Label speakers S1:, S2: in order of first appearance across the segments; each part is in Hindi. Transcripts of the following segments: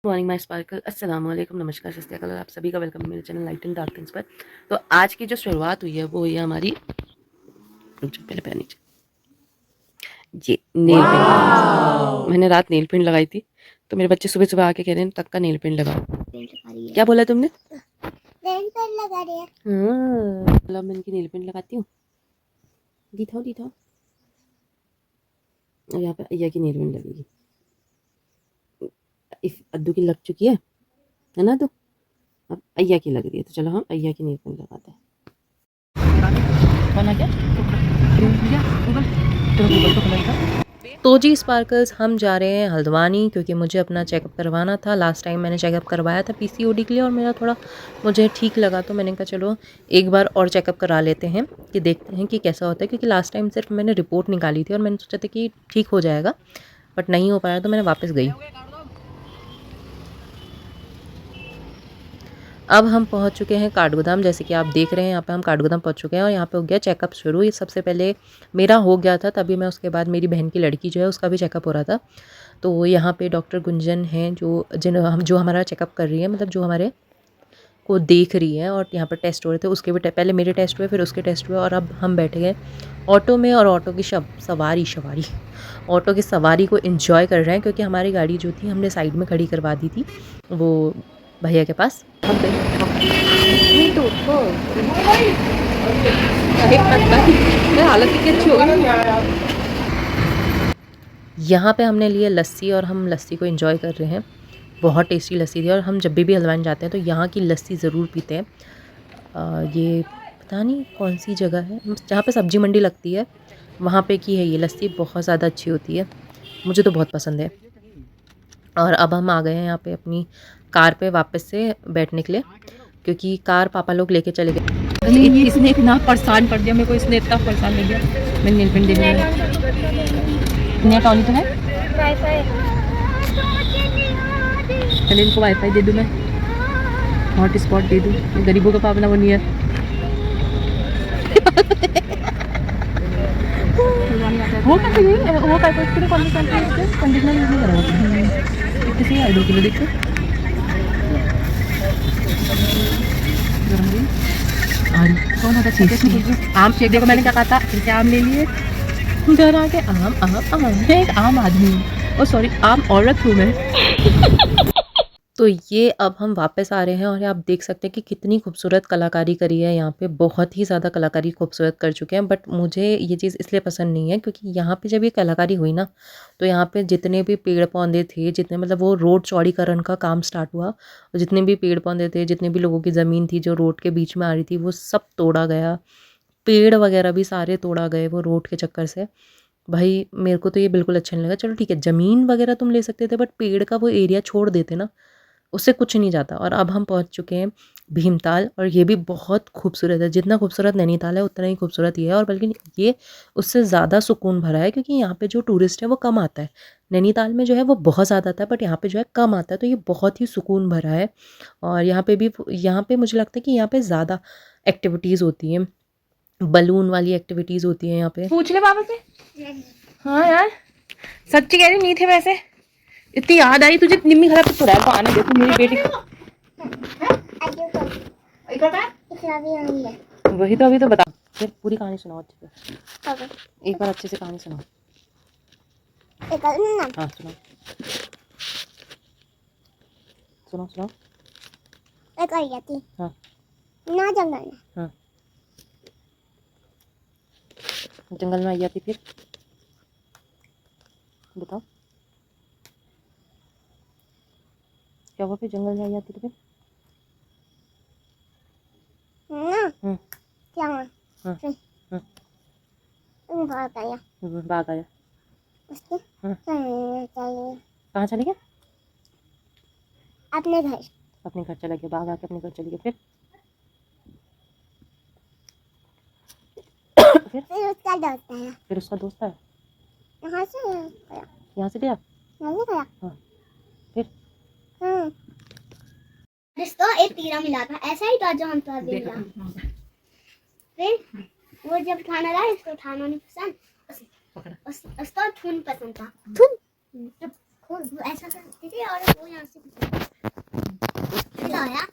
S1: मॉर्निंग माय स्पार्कल, अस्सलाम वालेकुम, नमस्कार, सत श्री अकाल। आप सभी का वेलकम है मेरे channel light and dark things पर। तो आज की जो शुरुआत हुई है वो हुई है हमारी, पहले पहले नीचे, ये नेल पेंट। मैंने रात नेल पेंट लगाई थी तो मेरे बच्चे सुबह सुबह आके कह रहे हैं तक का नेल पेंट लगाओ। क्या बोला तुमने? नेल पेंट लगा रही है। हाँ, मतलब मैं इनकी नेल पेंट लगाती हूँ। दिखाओ दिखाओ। और यहाँ पे अय्या की नेल पेंट लगेगी। इफ अद्दू की लग चुकी है ना? तो अब अय्या की लग रही है, तो चलो हम अय्या की नेल पेंट लगाते हैं। तो जी स्पार्कल्स, हम जा रहे हैं हल्द्वानी क्योंकि मुझे अपना चेकअप करवाना था। लास्ट टाइम मैंने चेकअप करवाया था पीसीओडी के लिए और मेरा थोड़ा मुझे ठीक लगा, तो मैंने कहा चलो एक बार और चेकअप करा लेते हैं कि देखते हैं कि कैसा होता है। क्योंकि लास्ट टाइम सिर्फ मैंने रिपोर्ट निकाली थी और मैंने सोचा था कि ठीक हो जाएगा, बट नहीं हो पाया तो मैंने वापस गई। अब हम पहुंच चुके हैं काठगोदाम। जैसे कि आप देख रहे हैं यहाँ पे हम काठगोदाम पहुंच चुके हैं और यहाँ पे हो गया चेकअप शुरू। ये सबसे पहले मेरा हो गया था, तभी मैं उसके बाद मेरी बहन की लड़की जो है उसका भी चेकअप हो रहा था। तो यहाँ पे डॉक्टर गुंजन हैं जो हमारा चेकअप कर रही है, मतलब जो हमारे को देख रही है। और यहाँ पर टेस्ट हो रहे थे, उसके भी पहले मेरे टेस्ट हुए, फिर उसके टेस्ट हुए और अब हम बैठे गए ऑटो में और ऑटो की सवारी ऑटो की सवारी को एंजॉय कर रहे हैं। क्योंकि हमारी गाड़ी जो थी हमने साइड में खड़ी करवा दी थी वो भैया के पास। हालत कितनी अच्छी हो गई। यहाँ पे हमने लिए लस्सी और हम लस्सी को एंजॉय कर रहे हैं। बहुत टेस्टी लस्सी थी और हम जब भी हल्द्वानी जाते हैं तो यहाँ की लस्सी ज़रूर पीते हैं। ये पता नहीं कौन सी जगह है जहाँ पे सब्जी मंडी लगती है, वहाँ पे की है ये लस्सी। बहुत ज़्यादा अच्छी होती है, मुझे तो बहुत पसंद है। और अब हम आ गए हैं यहाँ पे अपनी कार पे वापस से बैठने के लिए, क्योंकि कार पापा लोग लेके चले गए। इसने इतना परेशान कर दिया मेरे को, इसने इतना परेशान कर दिया। मैं नेल पेंट देखने नया टॉनी तो है, पहले इनको वाईफाई दे दूँ, मैं हॉट स्पॉट दे दूँ, गरीबों का पावना बनी है। वो कैसे गई? वो कैसे उसके लिए कंडीशनर यूज नहीं करा किसी आइडो के लिए। देखो कौन होता है आम शेक। देखो मैंने क्या कहा था, जैसे आम ले लिए घर आके आम आम आम। मैं एक आम आदमी हूँ, ओ सॉरी आम औरत हूँ मैं। तो ये अब हम वापस आ रहे हैं और आप देख सकते हैं कि कितनी खूबसूरत कलाकारी करी है यहाँ पे। बहुत ही ज़्यादा कलाकारी खूबसूरत कर चुके हैं। बट मुझे ये चीज़ इसलिए पसंद नहीं है क्योंकि यहाँ पे जब ये कलाकारी हुई ना, तो यहाँ पे जितने भी पेड़ पौधे थे, जितने मतलब वो रोड चौड़ीकरण का काम स्टार्ट हुआ और जितने भी पेड़ पौधे थे, जितने भी लोगों की ज़मीन थी जो रोड के बीच में आ रही थी, वो सब तोड़ा गया। पेड़ वगैरह भी सारे तोड़ा गए वो रोड के चक्कर से। भाई मेरे को तो ये बिल्कुल अच्छा नहीं लगा। चलो ठीक है, ज़मीन वगैरह तुम ले सकते थे, बट पेड़ का वो एरिया छोड़ देते ना, उससे कुछ नहीं जाता। और अब हम पहुंच चुके हैं भीमताल और ये भी बहुत खूबसूरत है। जितना खूबसूरत नैनीताल है उतना ही खूबसूरत ये है, और बल्कि ये उससे ज़्यादा सुकून भरा है क्योंकि यहाँ पे जो टूरिस्ट है वो कम आता है। नैनीताल में जो है वो बहुत ज़्यादा आता है, बट यहाँ पे जो है कम आता है, तो ये बहुत ही सुकून भरा है। और यहाँ पे मुझे लगता है कि यहाँ पे ज़्यादा एक्टिविटीज़ होती हैं, बलून वाली एक्टिविटीज़ होती हैं यहाँ पे। पूछ ले पापा से। हाँ यार सच्ची कह रही, नहीं थे वैसे। इतनी याद आई तुझे, निम्मी खराब तो रहा है गाना। देखो मेरी बेटी, वही तो अभी तो बता। फिर पूरी कहानी सुनाओ अच्छे से, एक बार अच्छे से कहानी सुनाओ। हाँ सुनाओ सुनाओ सुनाओ। एक आई थी हाँ ना जंगल में। हाँ जंगल में आई थी, फिर बताओ क्या हुआ? फिर जंगल में आई थी तो फिर क्या हुआ? भाग आया। भाग आया। कहाँ चले गया? अपने घर। अपने घर चला गया, भाग आके अपने घर चले गया। फिर उसका दोस्त आया। फिर उसका दोस्त आया, यहाँ से गया। यहाँ से गया? यहाँ से गया हाँ। फिर इसको एक तीरा मिला था, ऐसा ही था जो हम तो देखा। फिर वो जब खाना लाया, इसको खाना नहीं पसंद, उसको ठून पसंद था। ठून
S2: वो ऐसा करती थी और वो यहाँ से क्या होया,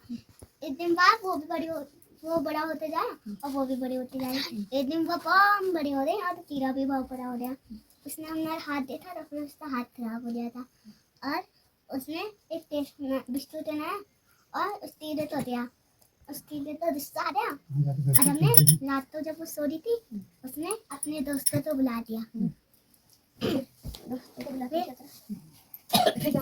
S2: एक दिन बाद वो बड़ा होते जाए और वो भी बड़ी होती जाएगी। एक दिन वो बहुत बड़ी हो रही और कीड़ा भी बहुत बड़ा हो गया। उसने हमारा हाथ देखा तो फिर उसका हाथ खराब हो गया था और उसने एक टेस्ट बिस्कुट बनाया और उसकी इधर तो दिया, उसकी इधर तो गुस्सा आ गया और हमने रात को जब वो सो रही थी उसने अपने दोस्तों को बुला दिया। दोस्तों को बुला फिर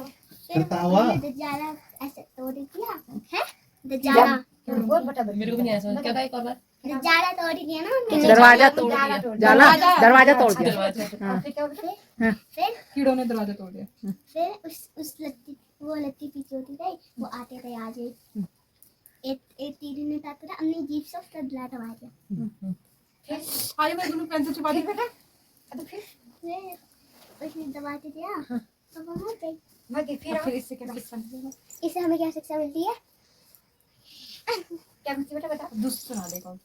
S2: हमने दज्जाला ऐसे तोड़ दिया है, दज्जाला
S1: मेरे को भी नहीं ऐसा क्या कहा एक और बार
S2: दज्जाला तोड़ दिया ना हमने।
S1: दरवाजा तोड़ दिया दरवाजा तोड़ दिया
S2: दरवाजा
S1: हाँ।
S2: फिर
S1: कीड़ों ने दरवाजा तोड़ दिया
S2: फिर उस लत्ती पीछे होती गई, वो आते थे आज एक तीर ने ताकत हमने जीप से उसका दिला दबा दिया।
S1: आइए मैं दोनों पेंसिल छुपा दी बेटा
S2: फिर उसने दबा के दिया तो वो मर गई।
S1: फिर इससे क्या शिक्षा
S2: इससे हमें क्या शिक्षा मिलती है?
S1: क्या मिलती है बेटा बता दूसरा सुना देगा